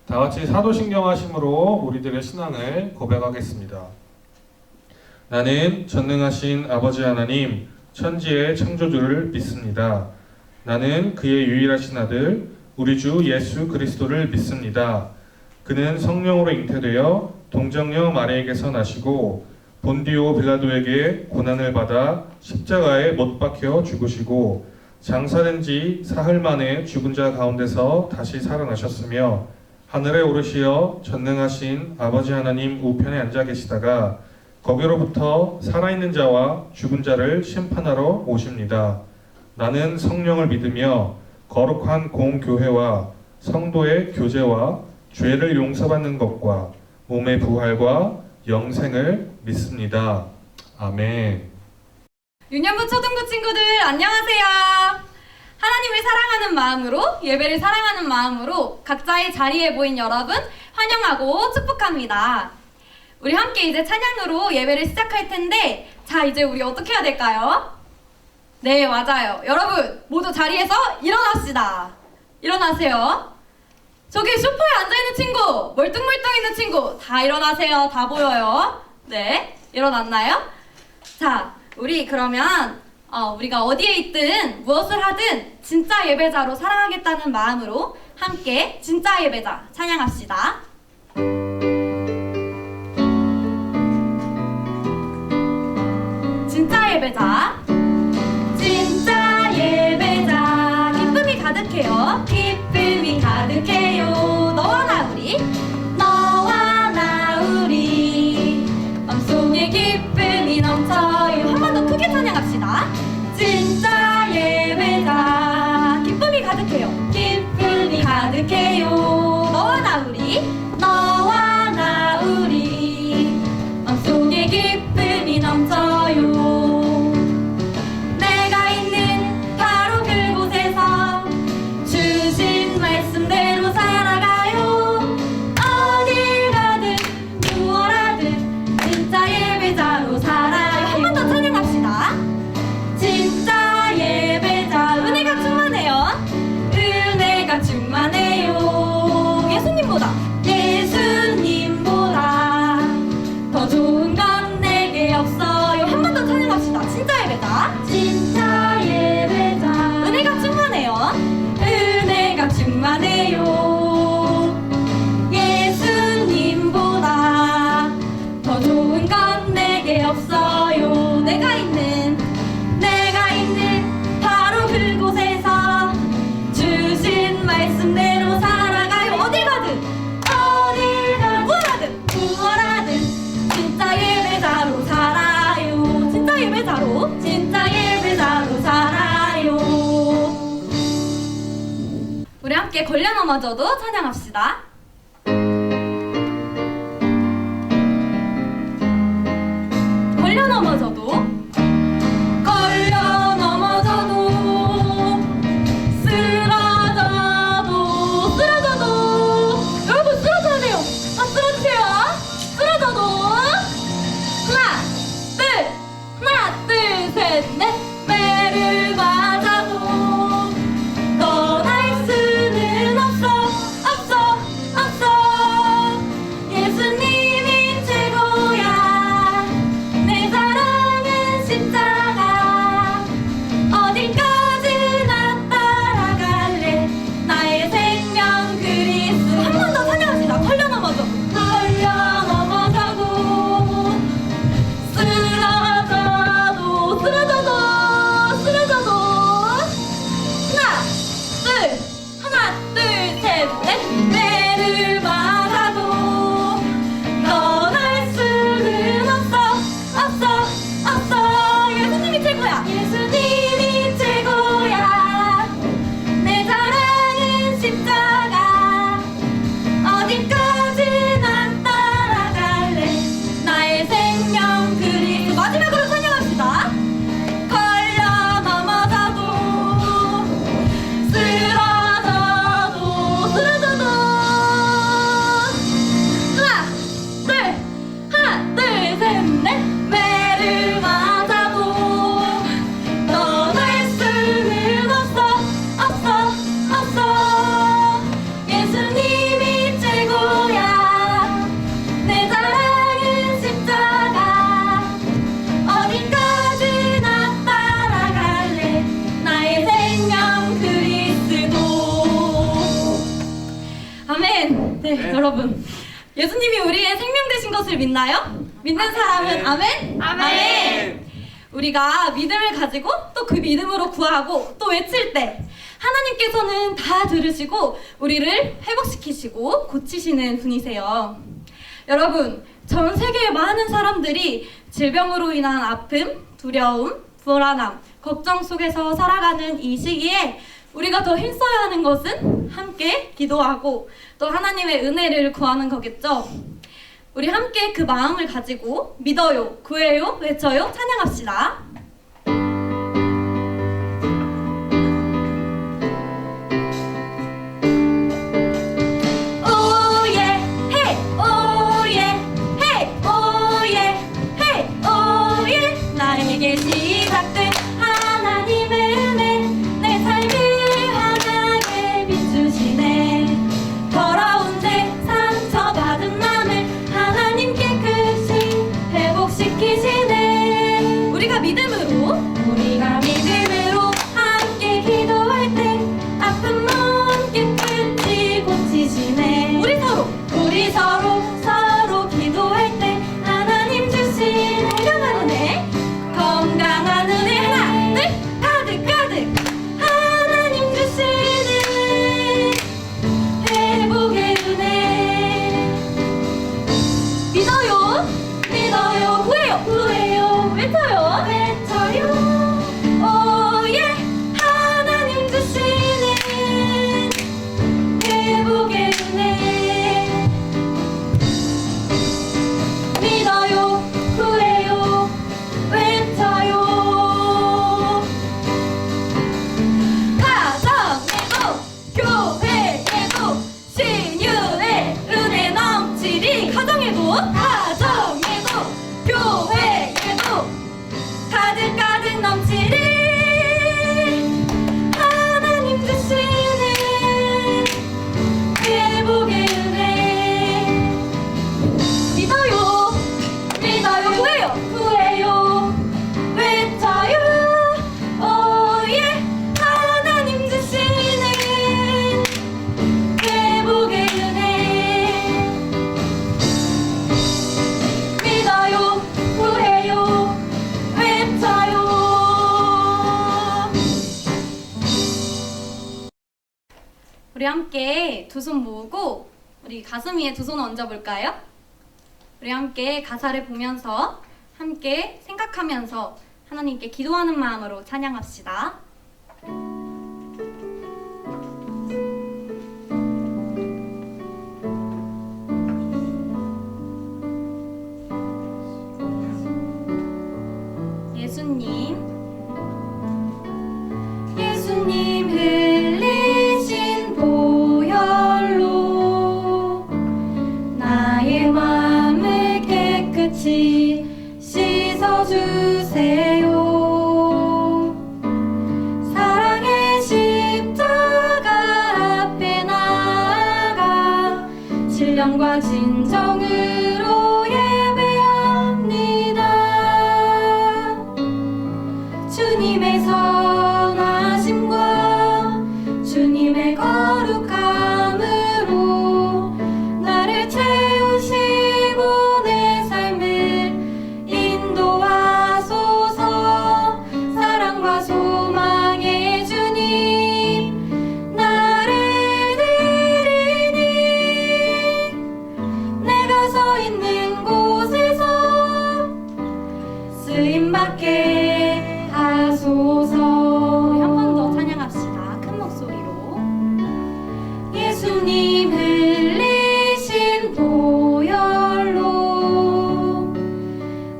다 같이 사도신경하심으로 우리들의 신앙을 고백하겠습니다. 나는 전능하신 아버지 하나님, 천지의 창조주를 믿습니다. 나는 그의 유일하신 아들, 우리 주 예수 그리스도를 믿습니다. 그는 성령으로 잉태되어 동정녀 마리에게서 나시고 본디오 빌라도에게 고난을 받아 십자가에 못 박혀 죽으시고 장사된 지 사흘 만에 죽은 자 가운데서 다시 살아나셨으며 하늘에 오르시어 전능하신 아버지 하나님 우편에 앉아 계시다가 거기로부터 살아있는 자와 죽은 자를 심판하러 오십니다. 나는 성령을 믿으며 거룩한 공교회와 성도의 교제와 죄를 용서받는 것과 몸의 부활과 영생을 믿습니다. 아멘. 유년부 초등부 친구들 안녕하세요. 하나님을 사랑하는 마음으로, 예배를 사랑하는 마음으로 각자의 자리에 모인 여러분 환영하고 축복합니다. 우리 함께 이제 찬양으로 예배를 시작할 텐데, 자, 이제 우리 어떻게 해야 될까요? 네, 맞아요. 여러분 모두 자리에서 일어납시다. 일어나세요. 저기 소파에 앉아있는 친구, 멀뚱멀뚱 있는 친구 다 일어나세요. 다 보여요. 네, 일어났나요? 자, 우리 그러면 우리가 어디에 있든 무엇을 하든 진짜 예배자로 사랑하겠다는 마음으로 함께 진짜 예배자 찬양합시다. 진짜 예배자, 진짜 예배자, 기쁨이 가득해요. 기쁨이 가득해요. 너와 나 우리, 너와 나 우리 마음속에 기쁨이 넘쳐요. 한 번 더 크게 찬양합시다. 진짜 예배자, 기쁨이 가득해요. 기쁨이 가득해요. 너와 나 우리, 너와 나 우리 마음속에 기쁨이 넘쳐요. 내가 있는 바로 그곳에서 주신 말씀대로 살아가요. 어딜 가든 무얼 하든 진짜 예배자로 살아요. 한 번 더 찬양합시다. 진짜 예배자, 은혜가 충만해요. 은혜가 충만해요. 예수님보다 더 좋은 건 내게 없어요. 한 번 더 찬양합시다. 진짜 예배자, 진짜 예배자, 은혜가 충만해요. 은혜가 충만해요. 예수님보다 더 좋은 건 내게 없어요. 내가 있는 바로 그곳에서 주신 말씀대로 살아가요. 어딜 가든 무얼 하든 진짜 예배자로 살아요. 진짜 예배자로 살아요. 우리 함께 걸려 넘어져도 찬양합시다. 걸려 넘어져도, 걸려 넘어져도, 쓰러져도, 여러분 쓰러져야 돼요. 쓰러지세요. 쓰러져도 하나 둘 셋 넷, 매를 맞아도 떠날 수는 없어. 예수님이 최고야. 내 사랑은 아멘. 네, 여러분. 예수님이 우리의 생명 되신 것을 믿나요? 믿는 사람은 아멘? 아멘. 우리가 믿음을 가지고 또 그 믿음으로 구하고 또 외칠 때 하나님께서는 다 들으시고 우리를 회복시키시고 고치시는 분이세요. 여러분, 전 세계의 많은 사람들이 질병으로 인한 아픔, 두려움, 불안함, 걱정 속에서 살아가는 이 시기에 우리가 더 힘써야 하는 것은 함께 기도하고 또 하나님의 은혜를 구하는 거겠죠. 우리 함께 그 마음을 가지고 믿어요, 구해요, 외쳐요, 찬양합시다. 나에게 시작된 하나님의 은혜 내 삶을 환하게 비추시네. 더러운 죄 상처받은 맘을 하나님 깨끗이 회복시키시네. 우리가 믿음으로 함께 기도할 때 아픈 마음 깨끗이 고치시네. 우리 서로 기도할 때 하나님 주신 훌륭한 은혜, 건강한 은혜 하나 둘 가득 하나님 주시는 회복의 은혜. 믿어요 구해요 외쳐요 오예. 하나님 주시는 회복의 은혜. 믿어요 구해요 외쳐요. 가정에도 교회에도 신유의 은혜 넘치리. 가정에도 교회에도 가득 넘치리. 하나님 주시는 회복의 은혜. 믿어요 구해요 외쳐요 오예. 하나님 주시는 회복의 은혜. 믿어요 구해요 외쳐요. 우리 함께 두 손 모으고 우리 가슴 위에 두 손 얹어볼까요? 우리 함께 가사를 보면서 함께 생각하면서 하나님께 기도하는 마음으로 찬양합시다. 예수님 흘리신 보혈로 나의 마음을 깨끗이 씻어주세요. 사랑의 십자가 앞에 나아가 신령과 진정으로 예배합니다. 주님의 선하심과 주님의 거룩함으로 나를 채우시고 내 삶을 인도하소서. 사랑과 소망의 주님 나를 드리니 내가 서 있는 곳에서 쓰임받게 하소서. 한 번 더 찬양합시다. 큰 목소리로. 예수님 흘리신 보혈로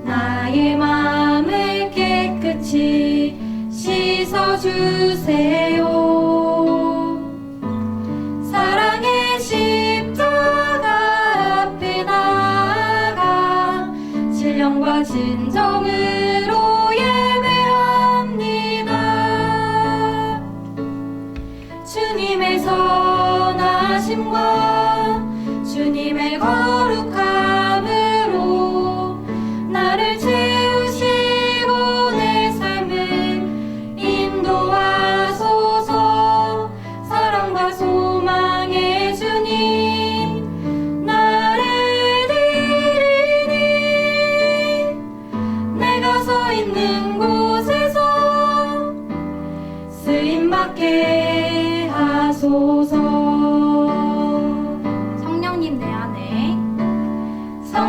나의 마음을 깨끗이 씻어주세요. 사랑의 십자가 앞에 나아가 신령과 진정으로 예배합니다. 주님의 선하심과 주님의 거룩함으로 나를 채우시고 내 삶을 인도하소서. 사랑과 소망의 주님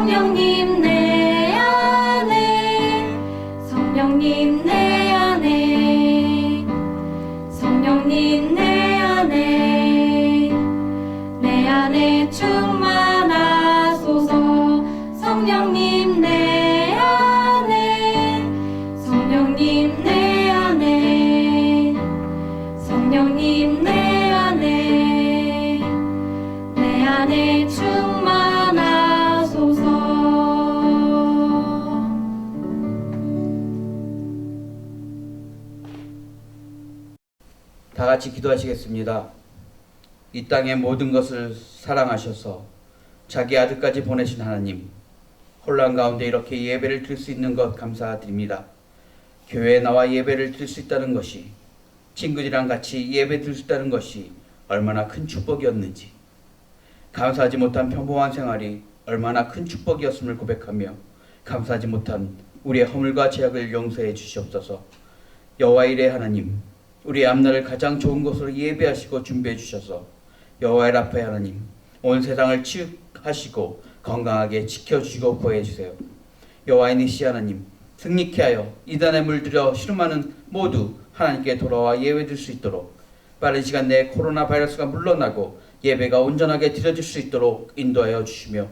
성령님 내 안에, 성령님 내 안에, 성령님 내 안에, 내 안에 충만하소서. 성령님 내 안에, 성령님 내 안에, 성령님 내 안에, 내 안에 충만하소서. 다 같이 기도하시겠습니다. 이 땅의 모든 것을 사랑하셔서 자기 아들까지 보내신 하나님, 혼란 가운데 이렇게 예배를 드릴 수 있는 것 감사드립니다. 교회에 나와 예배를 드릴 수 있다는 것이, 친구들이랑 같이 예배 드릴 수 있다는 것이 얼마나 큰 축복이었는지, 감사하지 못한 평범한 생활이 얼마나 큰 축복이었음을 고백하며 감사하지 못한 우리의 허물과 죄악을 용서해 주시옵소서. 여호와 일의 하나님, 우리의 앞날을 가장 좋은 곳으로 예배하시고 준비해 주셔서 여호와의 라파의 하나님, 온 세상을 치유하시고 건강하게 지켜주시고 보호해 주세요. 여호와의 니시 하나님, 승리케 하여 이단에 물들여 신음하는 모두 하나님께 돌아와 예배드릴 수 있도록 빠른 시간 내에 코로나 바이러스가 물러나고 예배가 온전하게 드려질 수 있도록 인도하여 주시며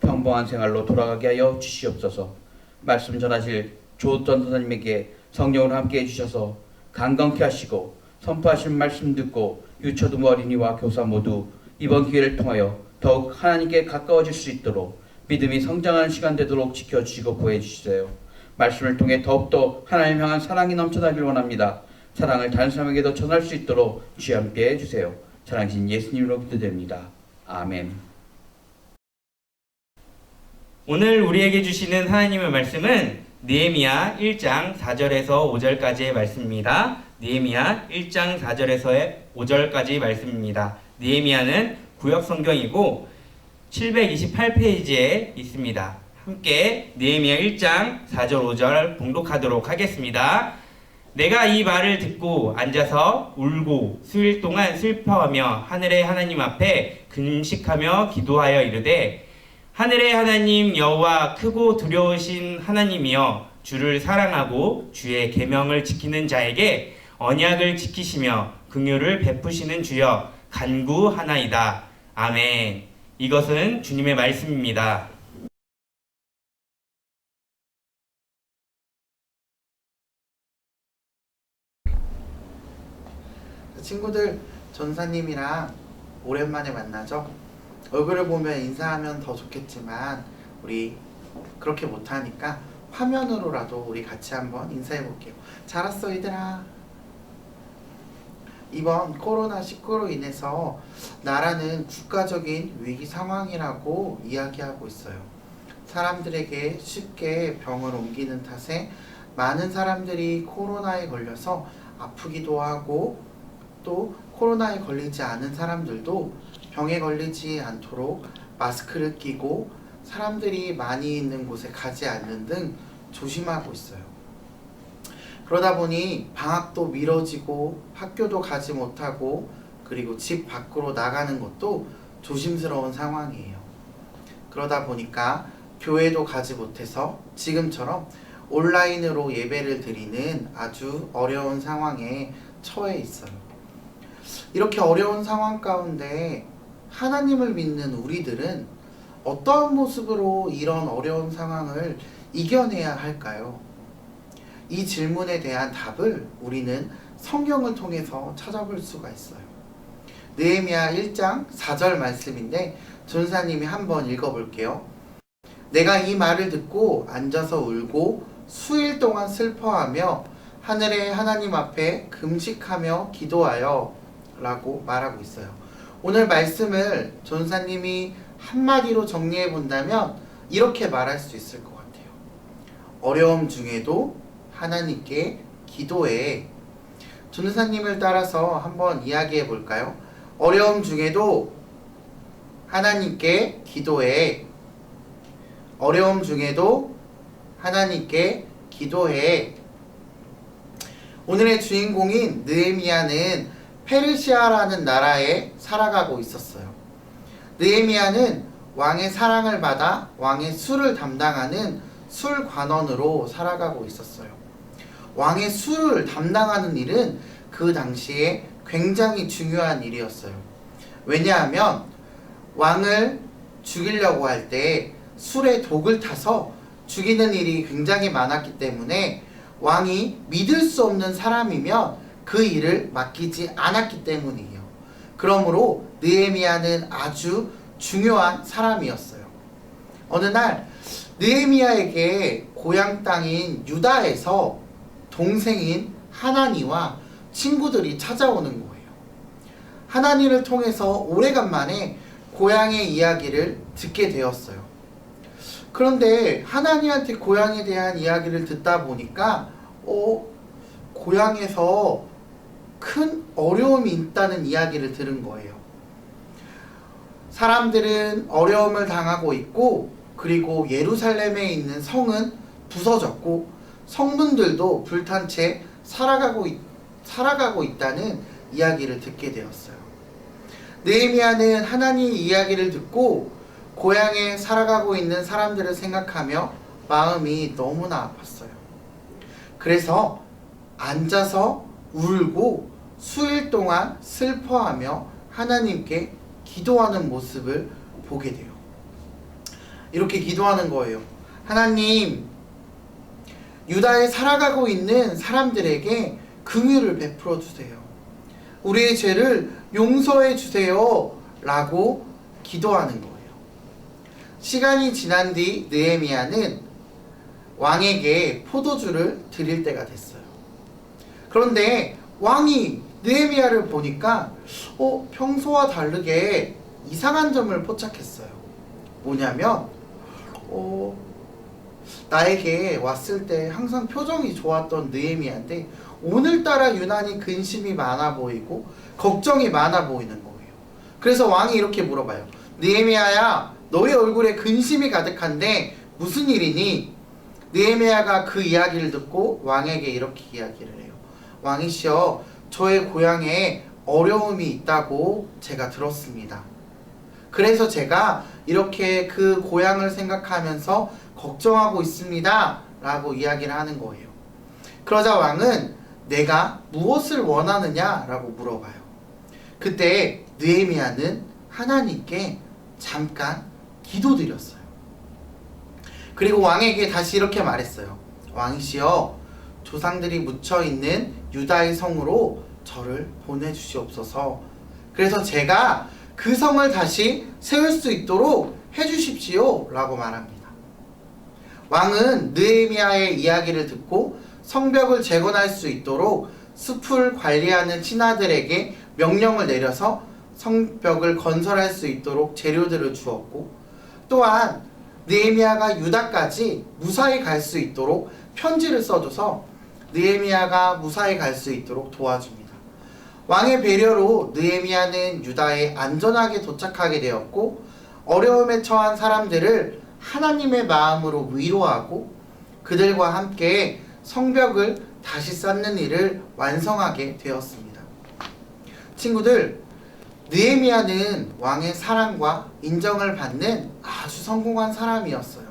평범한 생활로 돌아가게 하여 주시옵소서. 말씀 전하실 조던 선생님에게 성령으로 함께 해주셔서 강건케 하시고 선포하신 말씀 듣고 유초등 어린이와 교사 모두 이번 기회를 통하여 더욱 하나님께 가까워질 수 있도록 믿음이 성장하는 시간 되도록 지켜주시고 보호해 주시세요. 말씀을 통해 더욱더 하나님 향한 사랑이 넘쳐나길 원합니다. 사랑을 다른 사람에게도 전할 수 있도록 주여 함께 해주세요. 사랑하신 예수님으로 기도됩니다. 아멘. 오늘 우리에게 주시는 하나님의 말씀은 느헤미야 1장 4절에서 5절까지의 말씀입니다. 느헤미야 1장 4절에서 5절까지 말씀입니다. 느헤미야는 구역 성경이고 728페이지에 있습니다. 함께 느헤미야 1장 4절 5절 봉독하도록 하겠습니다. 내가 이 말을 듣고 앉아서 울고 수일 동안 슬퍼하며 하늘의 하나님 앞에 금식하며 기도하여 이르되, 하늘의 하나님 여호와 크고 두려우신 하나님이여, 주를 사랑하고 주의 계명을 지키는 자에게 언약을 지키시며 긍휼을 베푸시는 주여 간구하나이다. 아멘. 이것은 주님의 말씀입니다. 친구들, 전사님이랑 오랜만에 만나죠? 얼굴을 보면 인사하면 더 좋겠지만 우리 그렇게 못하니까 화면으로라도 우리 같이 한번 인사해 볼게요. 잘 왔어 얘들아. 이번 코로나19로 인해서 나라는 국가적인 위기 상황이라고 이야기하고 있어요. 사람들에게 쉽게 병을 옮기는 탓에 많은 사람들이 코로나에 걸려서 아프기도 하고, 또 코로나에 걸리지 않은 사람들도 병에 걸리지 않도록 마스크를 끼고 사람들이 많이 있는 곳에 가지 않는 등 조심하고 있어요. 그러다 보니 방학도 미뤄지고 학교도 가지 못하고 그리고 집 밖으로 나가는 것도 조심스러운 상황이에요. 그러다 보니까 교회도 가지 못해서 지금처럼 온라인으로 예배를 드리는 아주 어려운 상황에 처해 있어요. 이렇게 어려운 상황 가운데 하나님을 믿는 우리들은 어떠한 모습으로 이런 어려운 상황을 이겨내야 할까요? 이 질문에 대한 답을 우리는 성경을 통해서 찾아볼 수가 있어요. 느헤미야 1장 4절 말씀인데 전사님이 한번 읽어볼게요. 내가 이 말을 듣고 앉아서 울고 수일 동안 슬퍼하며 하늘의 하나님 앞에 금식하며 기도하여 라고 말하고 있어요. 오늘 말씀을 전사님이 한마디로 정리해 본다면 이렇게 말할 수 있을 것 같아요. 어려움 중에도 하나님께 기도해. 전사님을 따라서 한번 이야기해 볼까요? 어려움 중에도 하나님께 기도해. 어려움 중에도 하나님께 기도해. 오늘의 주인공인 느헤미야는 페르시아라는 나라에 살아가고 있었어요. 느헤미야는 왕의 사랑을 받아 왕의 술을 담당하는 술관원으로 살아가고 있었어요. 왕의 술을 담당하는 일은 그 당시에 굉장히 중요한 일이었어요. 왜냐하면 왕을 죽이려고 할 때 술에 독을 타서 죽이는 일이 굉장히 많았기 때문에 왕이 믿을 수 없는 사람이면 그 일을 맡기지 않았기 때문이에요. 그러므로 느헤미야는 아주 중요한 사람이었어요. 어느 날 느헤미야에게 고향 땅인 유다에서 동생인 하나니와 친구들이 찾아오는 거예요. 하나니를 통해서 오래간만에 고향의 이야기를 듣게 되었어요. 그런데 하나니한테 고향에 대한 이야기를 듣다 보니까 고향에서 큰 어려움이 있다는 이야기를 들은 거예요. 사람들은 어려움을 당하고 있고, 그리고 예루살렘에 있는 성은 부서졌고 성문들도 불탄 채 살아가고 있다는 이야기를 듣게 되었어요. 느헤미야는 하나님의 이야기를 듣고 고향에 살아가고 있는 사람들을 생각하며 마음이 너무나 아팠어요. 그래서 앉아서 울고 수일 동안 슬퍼하며 하나님께 기도하는 모습을 보게 돼요. 이렇게 기도하는 거예요. 하나님, 유다에 살아가고 있는 사람들에게 긍휼을 베풀어 주세요. 우리의 죄를 용서해 주세요. 라고 기도하는 거예요. 시간이 지난 뒤 느헤미야는 왕에게 포도주를 드릴 때가 됐어요. 그런데 왕이 느헤미야를 보니까 평소와 다르게 이상한 점을 포착했어요. 뭐냐면 나에게 왔을 때 항상 표정이 좋았던 느헤미야인데 오늘따라 유난히 근심이 많아 보이고 걱정이 많아 보이는 거예요. 그래서 왕이 이렇게 물어봐요. 느헤미야야, 너의 얼굴에 근심이 가득한데 무슨 일이니? 느헤미야가 그 이야기를 듣고 왕에게 이렇게 이야기를 해요. 왕이시여, 저의 고향에 어려움이 있다고 제가 들었습니다. 그래서 제가 이렇게 그 고향을 생각하면서 걱정하고 있습니다. 라고 이야기를 하는 거예요. 그러자 왕은 내가 무엇을 원하느냐? 라고 물어봐요. 그때 느헤미야는 하나님께 잠깐 기도드렸어요. 그리고 왕에게 다시 이렇게 말했어요. 왕이시여, 조상들이 묻혀있는 유다의 성으로 저를 보내주시옵소서. 그래서 제가 그 성을 다시 세울 수 있도록 해주십시오. 라고 말합니다. 왕은 느헤미야의 이야기를 듣고 성벽을 재건할 수 있도록 숲을 관리하는 신하들에게 명령을 내려서 성벽을 건설할 수 있도록 재료들을 주었고, 또한 느헤미야가 유다까지 무사히 갈 수 있도록 편지를 써줘서 느헤미야가 무사히 갈 수 있도록 도와줍니다. 왕의 배려로 느헤미야는 유다에 안전하게 도착하게 되었고, 어려움에 처한 사람들을 하나님의 마음으로 위로하고 그들과 함께 성벽을 다시 쌓는 일을 완성하게 되었습니다. 친구들, 느헤미야는 왕의 사랑과 인정을 받는 아주 성공한 사람이었어요.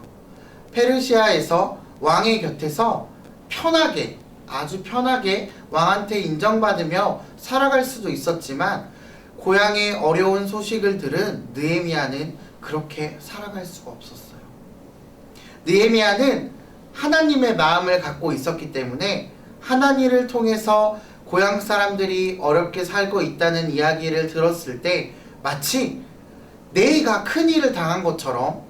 페르시아에서 왕의 곁에서 편하게, 아주 편하게 왕한테 인정받으며 살아갈 수도 있었지만, 고향의 어려운 소식을 들은 느헤미야는 그렇게 살아갈 수가 없었어요. 느헤미야는 하나님의 마음을 갖고 있었기 때문에 하나님을 통해서 고향 사람들이 어렵게 살고 있다는 이야기를 들었을 때 마치 내가 큰일을 당한 것처럼,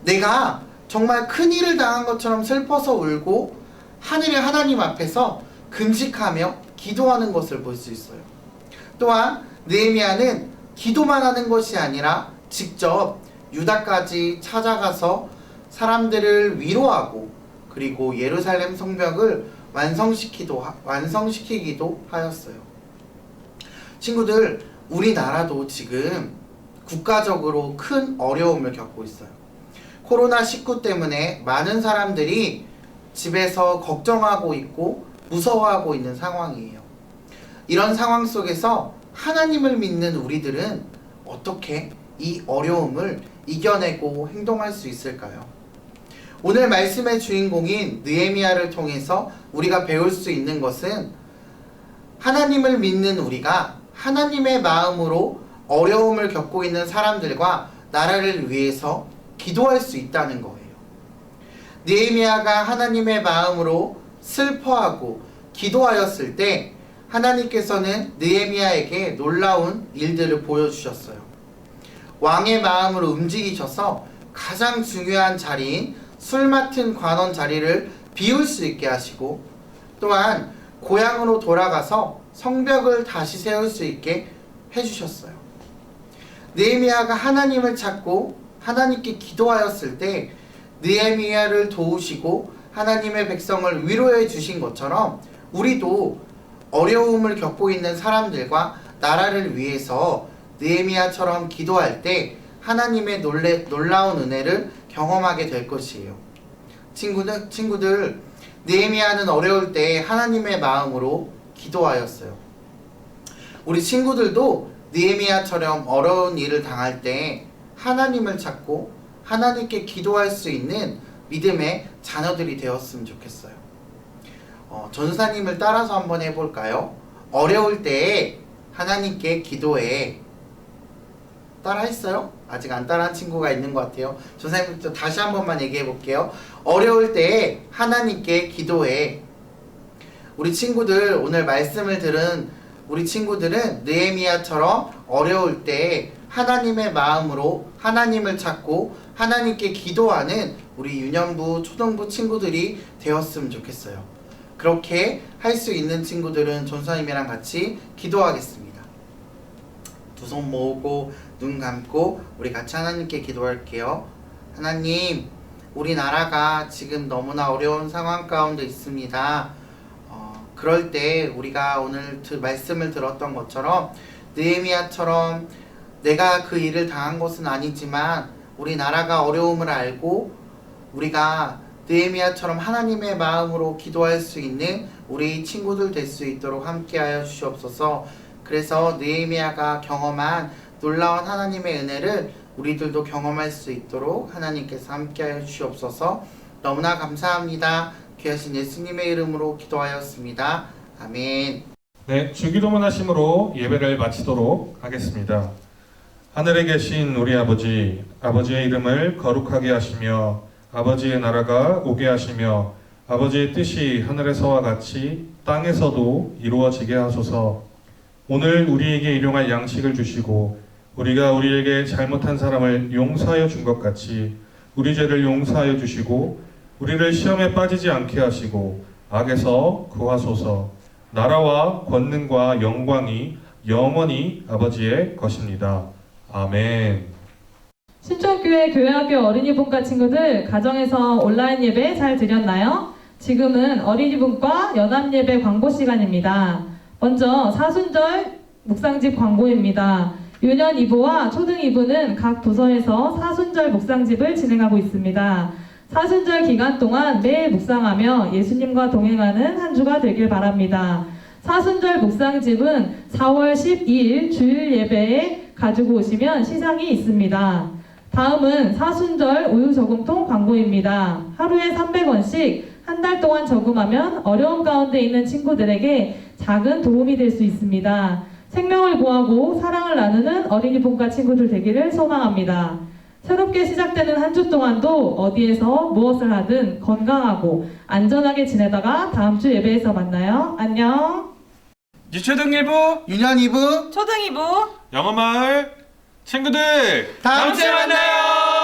내가 정말 큰일을 당한 것처럼 슬퍼서 울고 하늘의 하나님 앞에서 금식하며 기도하는 것을 볼 수 있어요. 또한 느헤미야는 기도만 하는 것이 아니라 직접 유다까지 찾아가서 사람들을 위로하고 그리고 예루살렘 성벽을 완성시키기도 하였어요. 친구들, 우리나라도 지금 국가적으로 큰 어려움을 겪고 있어요. 코로나19 때문에 많은 사람들이 집에서 걱정하고 있고 무서워하고 있는 상황이에요. 이런 상황 속에서 하나님을 믿는 우리들은 어떻게 이 어려움을 이겨내고 행동할 수 있을까요? 오늘 말씀의 주인공인 느헤미야를 통해서 우리가 배울 수 있는 것은 하나님을 믿는 우리가 하나님의 마음으로 어려움을 겪고 있는 사람들과 나라를 위해서 기도할 수 있다는 거예요. 느헤미야가 하나님의 마음으로 슬퍼하고 기도하였을 때 하나님께서는 느헤미야에게 놀라운 일들을 보여주셨어요. 왕의 마음으로 움직이셔서 가장 중요한 자리인 술 맡은 관원 자리를 비울 수 있게 하시고, 또한 고향으로 돌아가서 성벽을 다시 세울 수 있게 해주셨어요. 느헤미야가 하나님을 찾고 하나님께 기도하였을 때 느헤미야를 도우시고 하나님의 백성을 위로해 주신 것처럼 우리도 어려움을 겪고 있는 사람들과 나라를 위해서 느헤미야처럼 기도할 때 하나님의 놀라운 은혜를 경험하게 될 것이에요. 친구들, 느헤미야는 어려울 때 하나님의 마음으로 기도하였어요. 우리 친구들도 느헤미야처럼 어려운 일을 당할 때 하나님을 찾고 하나님께 기도할 수 있는 믿음의 자녀들이 되었으면 좋겠어요. 전사님을 따라서 한번 해볼까요? 어려울 때 하나님께 기도해. 따라 했어요? 아직 안 따라한 친구가 있는 것 같아요. 전사님 다시 한 번만 얘기해 볼게요. 어려울 때 하나님께 기도해. 우리 친구들, 오늘 말씀을 들은 우리 친구들은 느헤미야처럼 어려울 때 하나님의 마음으로 하나님을 찾고 하나님께 기도하는 우리 유년부, 초등부 친구들이 되었으면 좋겠어요. 그렇게 할 수 있는 친구들은 전사님이랑 같이 기도하겠습니다. 두 손 모으고 눈 감고 우리 같이 하나님께 기도할게요. 하나님, 우리 나라가 지금 너무나 어려운 상황 가운데 있습니다. 그럴 때 우리가 오늘 말씀을 들었던 것처럼 느헤미야처럼 내가 그 일을 당한 것은 아니지만 우리 나라가 어려움을 알고 우리가 느헤미야처럼 하나님의 마음으로 기도할 수 있는 우리 친구들 될 수 있도록 함께하여 주시옵소서. 그래서 느헤미야가 경험한 놀라운 하나님의 은혜를 우리들도 경험할 수 있도록 하나님께서 함께하여 주시옵소서. 너무나 감사합니다. 귀하신 예수님의 이름으로 기도하였습니다. 아멘. 네, 주기도문 하심으로 예배를 마치도록 하겠습니다. 하늘에 계신 우리 아버지, 아버지의 이름을 거룩하게 하시며 아버지의 나라가 오게 하시며 아버지의 뜻이 하늘에서와 같이 땅에서도 이루어지게 하소서. 오늘 우리에게 일용할 양식을 주시고 우리가 우리에게 잘못한 사람을 용서하여 준 것 같이 우리 죄를 용서하여 주시고 우리를 시험에 빠지지 않게 하시고 악에서 구하소서. 나라와 권능과 영광이 영원히 아버지의 것입니다. 아멘. 신촌교회 교회학교 어린이분과 친구들, 가정에서 온라인 예배 잘 드렸나요? 지금은 어린이분과 연합예배 광고 시간입니다. 먼저 사순절 묵상집 광고입니다. 유년 2부와 초등 2부는 각 부서에서 사순절 묵상집을 진행하고 있습니다. 사순절 기간 동안 매일 묵상하며 예수님과 동행하는 한 주가 되길 바랍니다. 사순절 묵상집은 4월 12일 주일 예배에 가지고 오시면 시상이 있습니다. 다음은 사순절 우유 저금통 광고입니다. 하루에 300원씩 한 달 동안 저금하면 어려움 가운데 있는 친구들에게 작은 도움이 될 수 있습니다. 생명을 구하고 사랑을 나누는 어린이분과 친구들 되기를 소망합니다. 새롭게 시작되는 한 주 동안도 어디에서 무엇을 하든 건강하고 안전하게 지내다가 다음 주 예배에서 만나요. 안녕. 유초등 1부, 유년 2부 초등 2부 영어마을 친구들 다음 주에 만나요.